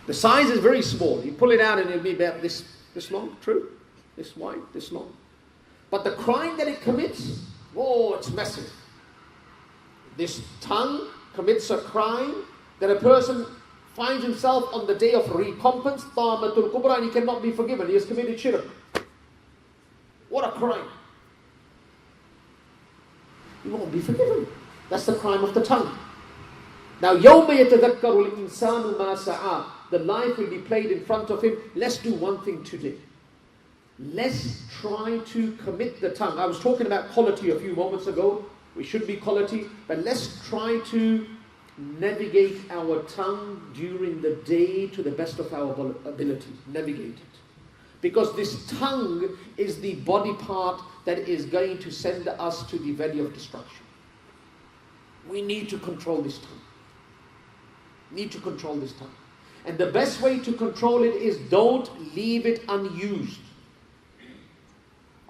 The size is very small. You pull it out and it'll be about this long, true? This wide, this long. But the crime that it commits, oh, it's massive. This tongue commits a crime that a person finds himself on the day of recompense, Tamatul Kubra, and he cannot be forgiven. He has committed shirk. What a crime. He won't be forgiven. That's the crime of the tongue. Now, يَوْمَ يَتَذَكَّرُ الْإِنسَانُ مَا سَعَى. The life will be played in front of him. Let's do one thing today. Let's try to commit the tongue. I was talking about quality a few moments ago. We should be quality, but let's try to navigate our tongue during the day to the best of our ability. Navigate it. Because this tongue is the body part that is going to send us to the valley of destruction. We need to control this tongue. Need to control this tongue. And the best way to control it is don't leave it unused.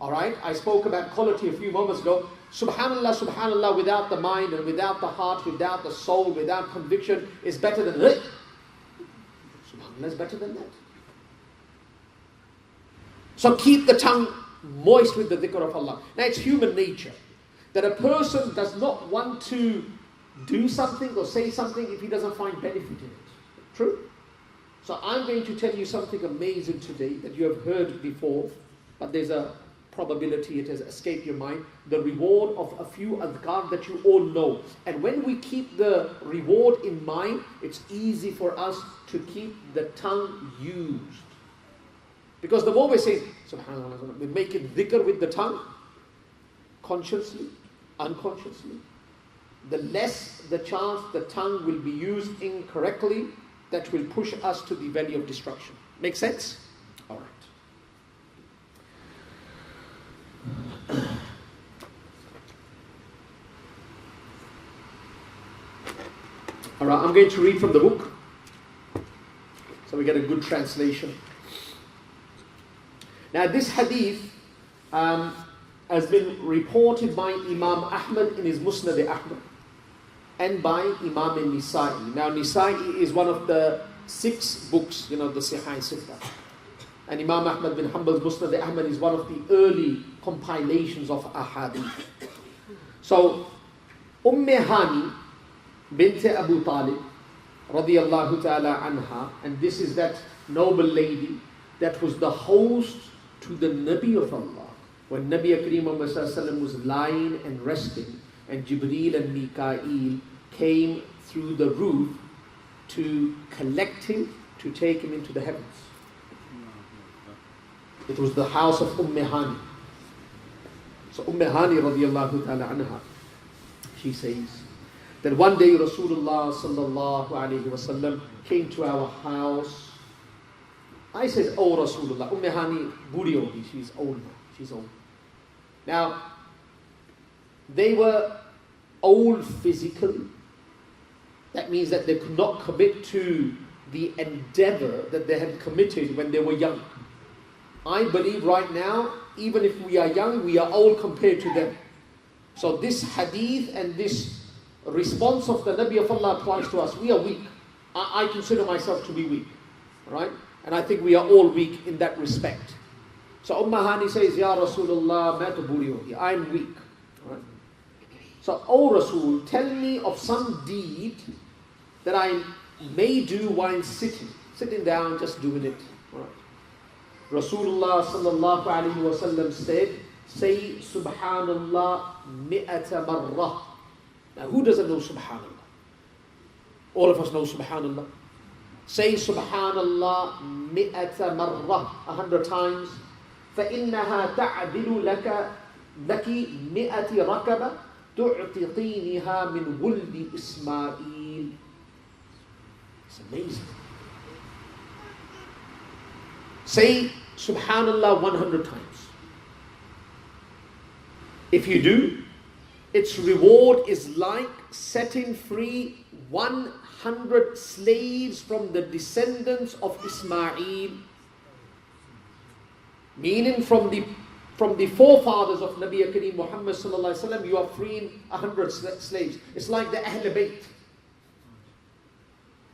Alright? I spoke about quality a few moments ago. Subhanallah, subhanallah, without the mind and without the heart, without the soul, without conviction, is better than it. Subhanallah is better than that. So keep the tongue moist with the dhikr of Allah. Now it's human nature that a person does not want to do something or say something if he doesn't find benefit in it. True? So I'm going to tell you something amazing today that you have heard before, but there's a probability it has escaped your mind. The reward of a few adhkar that you all know. And when we keep the reward in mind, it's easy for us to keep the tongue used. Because the more we say, subhanallah, we make it dhikr with the tongue, consciously, unconsciously, the less the chance the tongue will be used incorrectly, that will push us to the valley of destruction. Make sense? All right. All right, I'm going to read from the book, so we get a good translation. Now this hadith has been reported by Imam Ahmad in his Musnad Ahmad and by Imam Nisa'i. Now Nisa'i is one of the 6 books, the Sahih Sittah. And Imam Ahmad bin Hanbal's Musnad Ahmad is one of the early compilations of ahadith. So Hani bint Abu Talib radiyallahu ta'ala anha, and this is that noble lady that was the host to the Nabi of Allah. When Nabi Kareem Muhammad was lying and resting, and Jibreel and Mikael came through the roof to collect him, to take him into the heavens. It was the house of Hani. So Hani radiyallahu ta'ala anha, she says that one day Rasulullah sallallahu alayhi wasallam came to our house. I said, oh Rasulullah, Hani buri hogi, she's old now, she's old. Now, they were old physically. That means that they could not commit to the endeavor that they had committed when they were young. I believe right now, even if we are young, we are old compared to them. So this hadith and this response of the Nabi of Allah applies to us. We are weak. I consider myself to be weak. Right? And I think we are all weak in that respect. So Hani says, Ya Rasulullah, ma taburi hogi, I'm weak. Right? So, O Rasul, tell me of some deed that I may do while sitting down, just doing it. Right? Rasulullah sallallahu alayhi wa sallam said, say Subhanallah mi'ata marrah. Now who doesn't know Subhanallah? All of us know Subhanallah. Say Subhanallah mi'ata marrah, 100 times. فَإِنَّهَا تَعْدِلُ لَكِ مِئَةِ رَكَبَةٍ تُعْتِقِينِهَا مِنْ وُلْدِ إِسْمَاعِيلِ. It's amazing. Say Subhanallah 100 times. If you do, its reward is like setting free 100 slaves from the descendants of Ismail. Meaning from the forefathers of Nabi Kareem Muhammad sallallahu alaihi wasallam, you are freeing 100 slaves. It's like the Ahl Bayt.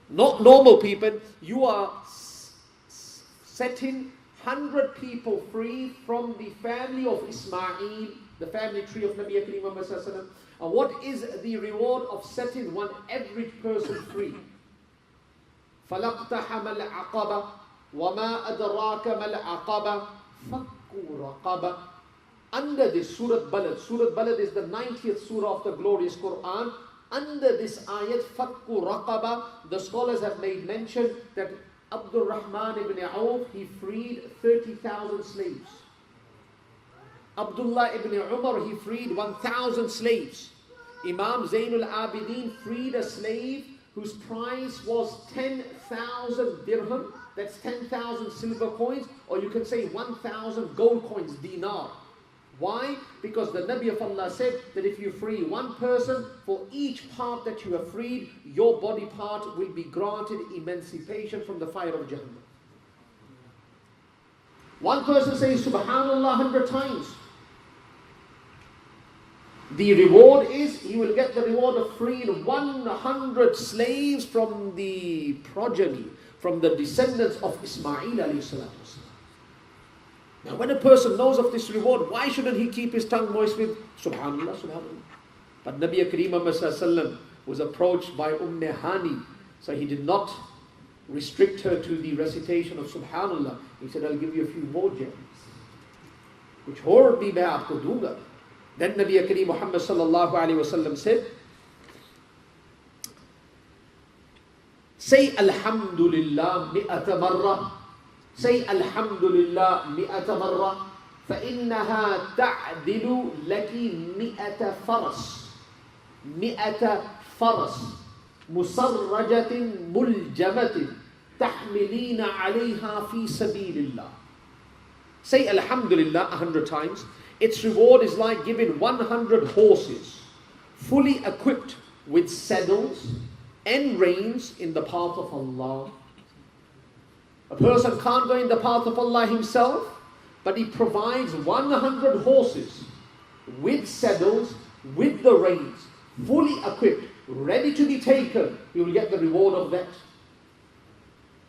Not normal people. You are setting 100 people free from the family of Ismail, the family tree of Nabi Kareem Muhammad sallallahu alaihi wasallam. And what is the reward of setting one average person free? فَلَقْتَحَمَ الْعَقَبَةِ وَمَا أَدْرَاكَ مَا الْعَقَبَةِ فَكُّ رَقَبَةٍ. Under this Surah Balad, Surah Balad is the 90th surah of the glorious Quran. Under this ayat, فَكُّ رَقَبَةٍ, the scholars have made mention that Abdul Rahman ibn Auf, he freed 30,000 slaves. Abdullah ibn Umar, he freed 1,000 slaves. Imam Zainul Abidin freed a slave whose price was 10,000 dirham. That's 10,000 silver coins, or you can say 1,000 gold coins, dinar. Why? Because the Nabi of Allah said that if you free one person, for each part that you have freed, your body part will be granted emancipation from the fire of Jahannam. One person says Subhanallah 100 times. The reward is, he will get the reward of freeing 100 slaves from the progeny, from the descendants of Ismail alayhi salatu wasalam. Now when a person knows of this reward, why shouldn't he keep his tongue moist with Subhanallah, Subhanallah? But Nabi Kareem Muhammad sallallahu alaihi wasallam was approached by Hani, so he did not restrict her to the recitation of Subhanallah. He said, I'll give you a few more gems, which और भी मैं आपको दूंगा. Then Nabi Kareem Muhammad sallallahu alaihi wasallam said, say Alhamdulillah mi'ata marra. Say Alhamdulillah mi'ata marra. فَإِنَّهَا تَعْدِلُ لَكِ مِئَةَ فَرَسٍ. مِئَةَ فَرَسٍ مُسَرَّجَةٍ مُلْجَمَةٍ تَحْمِلِينَ عَلَيْهَا فِي سَبِيلِ اللَّهِ. Say Alhamdulillah 100 times. Its reward is like giving 100 horses fully equipped with saddles and reins in the path of Allah. A person can't go in the path of Allah himself, but he provides 100 horses with saddles, with the reins, fully equipped, ready to be taken. He will get the reward of that.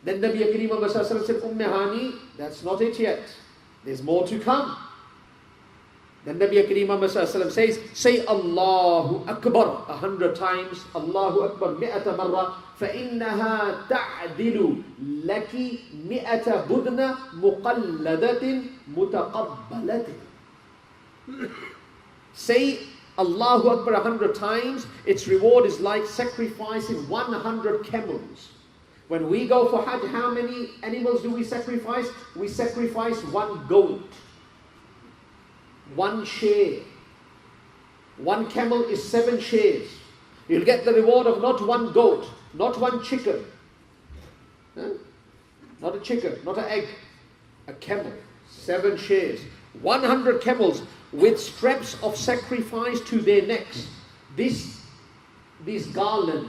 Then Nabi Kareem Muhammad said, Hani, that's not it yet. There's more to come. Then Nabi Kareem Muhammad says, say Allahu Akbar 100 times. Allahu Akbar mi'ata marra. فَإِنَّهَا تَعْدِلُ لَكِ مِئَةَ بُدْنَ مُقَلَّدَةٍ مُتَقَبَّلَةٍ. Say Allahu Akbar 100 times. Its reward is like sacrificing 100 camels. When we go for Hajj, how many animals do we sacrifice? We sacrifice one goat, one share. One camel is 7 shares. You'll get the reward of not one goat, not one chicken. Not a chicken, not an egg. A camel, 7 shares. 100 camels with straps of sacrifice to their necks. These garlands,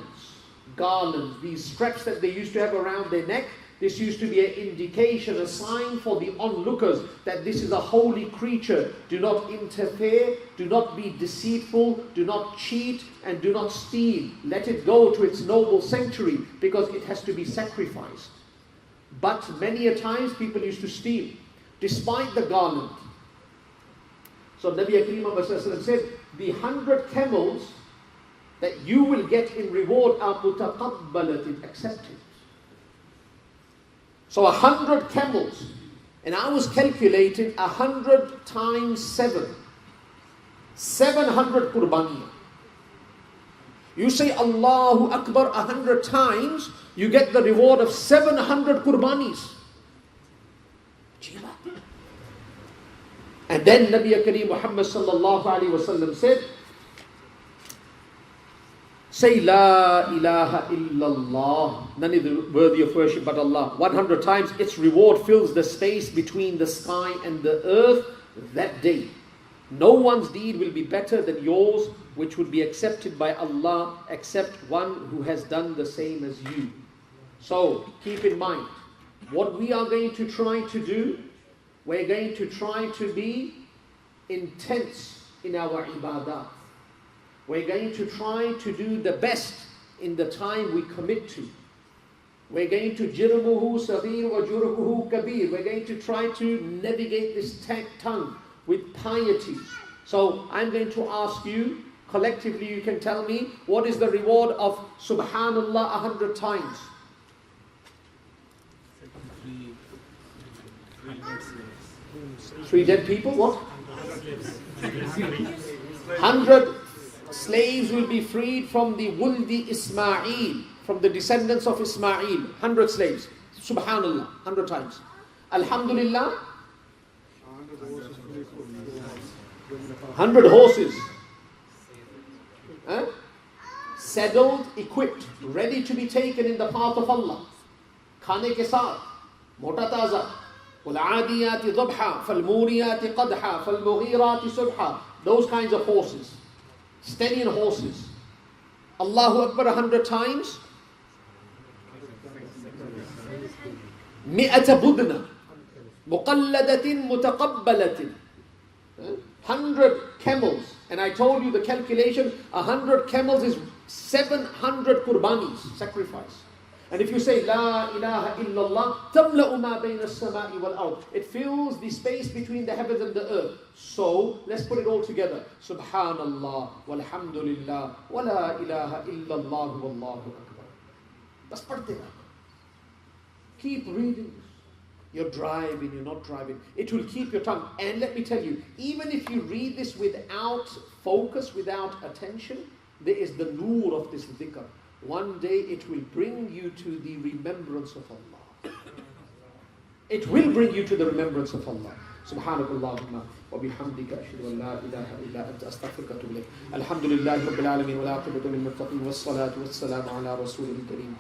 these straps that they used to have around their neck, this used to be an indication, a sign for the onlookers that this is a holy creature. Do not interfere, do not be deceitful, do not cheat, and do not steal. Let it go to its noble sanctuary because it has to be sacrificed. But many a times people used to steal, despite the garland. So Nabi Kareem Muhammad said, the 100 camels that you will get in reward are mutaqabbalatin, accepted. So 100 camels, and I was calculating 100 times 7, 700 qurbaniyah. You say Allahu Akbar 100 times, you get the reward of 700 qurbanis. And then Nabi Kareem Muhammad sallallahu alaihi wasallam said, say La ilaha illallah, none is worthy of worship but Allah, 100 times. Its reward fills the space between the sky and the earth that day. No one's deed will be better than yours, which would be accepted by Allah, except one who has done the same as you. So keep in mind, what we are going to try to do, we're going to try to be intense in our ibadah. We're going to try to do the best in the time we commit to. We're going to jirmuhu saghir wa jurhuhu kabir. We're going to try to navigate this tongue with piety. So I'm going to ask you, collectively you can tell me, what is the reward of Subhanallah 100 times? 3 dead people, what? 100 slaves will be freed from the Wuldi Ismail, from the descendants of Ismail. 100 slaves. Subhanallah, 100 times. Alhamdulillah. 100 horses. Saddled, equipped, ready to be taken in the path of Allah. Khane ke saath, mota taza. وَالْعَادِيَاتِ ضَبْحًا فَالْمُورِيَاتِ قَدْحًا فَالْمُغِيرَاتِ سُبْحًا. Those kinds of horses. Stallion horses. Allahu Akbar 100 times. مِئَةَ بُدْنَةٍ مُقَلَّدَةٍ مُتَقَبَّلَةٍ. 100 camels. And I told you the calculation, 100 camels is 700 qurbanis, sacrifice. And if you say La ilaha illallah, تَمْلَأُ مَا بَيْنَ السَّمَاءِ وَالْأَرْضِ, it fills the space between the heavens and the earth. So, let's put it all together. Subhanallah, walhamdulillah, wa la ilaha illallah, wallahu akbar. Bas padhte raho. Keep reading. You're driving, you're not driving. It will keep your tongue. And let me tell you, even if you read this without focus, without attention, there is the nur of this dhikr. One day it will bring you to the remembrance of Allah. It will bring you to the remembrance of Allah. Subhanakallahumma wa bihamdika ashhadu an la ilaha illa anta astaghfiruka wa atubu ilayk. Alhamdulillahi rabbil alamin wa la'aqibatu lil muttaqin was salatu was salamu ala rasulil kareem.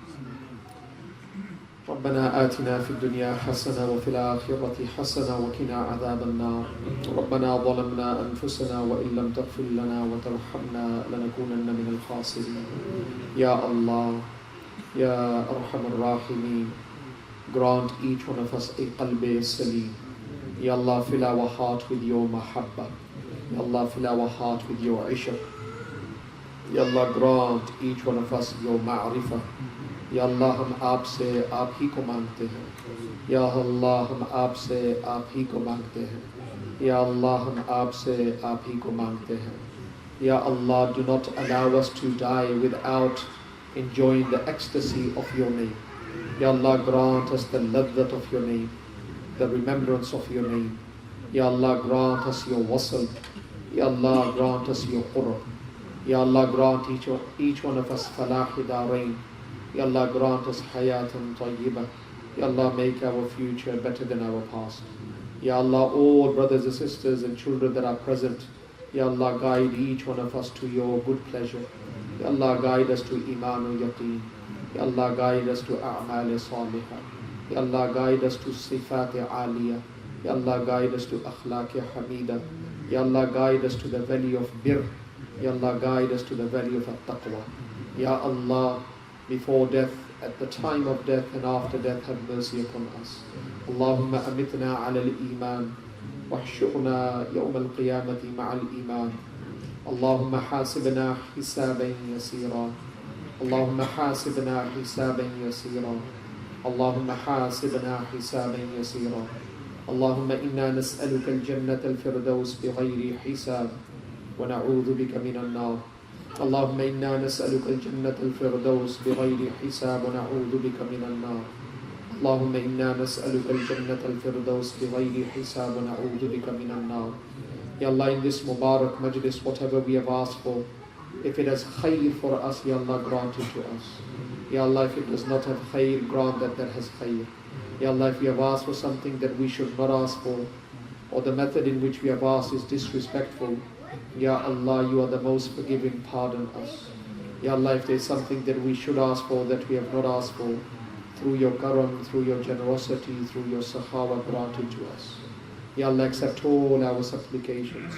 ربنا آتنا في الدنيا حسنة وفي الآخرة حسنة وقنا عذاب النار. ربنا ظلمنا أنفسنا وإن لم تغفر لنا وترحمنا لنكونن من الخاسرين. Ya Allah, Ya Arhamar Rahimin, grant each one of us a qalbi salim. Ya Allah, fill our heart with your mahabba. Ya Allah, fill our heart with your ishq. Ya Allah, grant each one of us your ma'rifah. या अल्लाह हम आपसे आप ही को मांगते हैं. या अल्लाह हम आपसे आप ही को मांगते हैं. या अल्लाह हम आपसे आप ही को मांगते हैं. Ya Allah, do not allow us to die without enjoying the ecstasy of your name. Ya Allah, grant us the ladhat of your name, the remembrance of your name. Ya Allah, grant us your wasl. Ya Allah, grant us your qurr. Ya Allah, grant each one of us falahi darain. Ya Allah, grant us hayatan tayyibah. Ya Allah, make our future better than our past. Ya Allah, all brothers and sisters and children that are present, Ya Allah, guide each one of us to your good pleasure. Ya Allah, guide us to iman and yaqeen. Ya Allah, guide us to a'mal salihah. Ya Allah, guide us to sifat aliyah. Ya Allah, guide us to akhlaq hamida. Ya Allah, guide us to the valley of birr. Ya Allah, guide us to the valley of at-taqwa. Ya Allah, before death, at the time of death and after death, have mercy upon us. Allahumma amitna ala al-iman. واحشرنا يوم القيامة مع الإيمان. اللهم حاسبنا حسابا يسيرا. اللهم حاسبنا حسابا يسيرا. اللهم حاسبنا حسابا يسيرا. اللهم إنا نسألك الجنة الفردوس بغير حساب ونعوذ بك من النار. اللهم إنا نسألك الجنة الفردوس بغير حساب ونعوذ بك من النار. اللهم إنا نسألك الجنة الفردوس بغير حساب ونعوذ بك من النار. Ya Allah, in this Mubarak Majlis, whatever we have asked for, If it has khayr for us, Ya Allah, grant it to us. Ya Allah, if it does not have khayr, grant that has khayr. Ya Allah, if we have asked for something that we should not ask for, or the method in which we have asked is disrespectful, Ya Allah, you are the most forgiving, pardon us. Ya Allah, if there is something that we should ask for that we have not asked for, through your karam, through your generosity, through your sahawa, grant it to us. Ya Allah, accept all our supplications.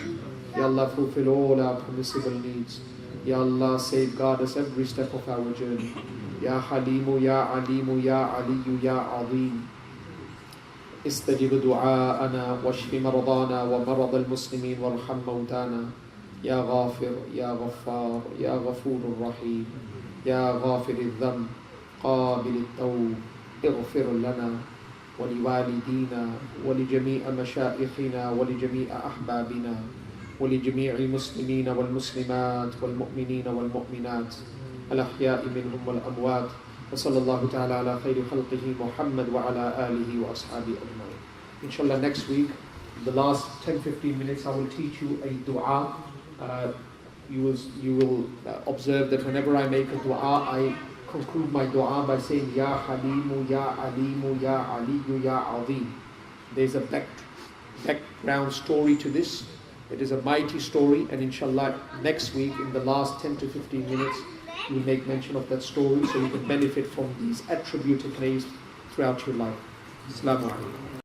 Ya Allah, fulfill all our permissible needs. Ya Allah, safeguard us every step of our journey. Ya Halimu, Ya Alimu, Ya Aliyu, Ya Azim. استجب دعاءنا واشف مرضانا ومرض المسلمين وارحم موتانا يا غافر يا غفار يا غفور الرحيم يا غافر الذنب قابل التوب اغفر لنا ولوالدينا ولجميع مشائخنا ولجميع أحبابنا ولجميع المسلمين والمسلمات والمؤمنين والمؤمنات الأحياء منهم والأموات وصلى الله تعالى على خير خلقه محمد وعلى آله وأصحابه أجمعين. Inshallah, next week, the last 10-15 minutes, I will teach you a dua. You will observe that whenever I make a dua, I conclude my dua by saying Ya Halimu, Ya Alimu, Ya Aliyu, Ya Azim. There's a background story to this. It is a mighty story, and inshallah next week in the last 10 to 15 minutes we will make mention of that story so you can benefit from these attributed names throughout your life. Assalamu alaikum.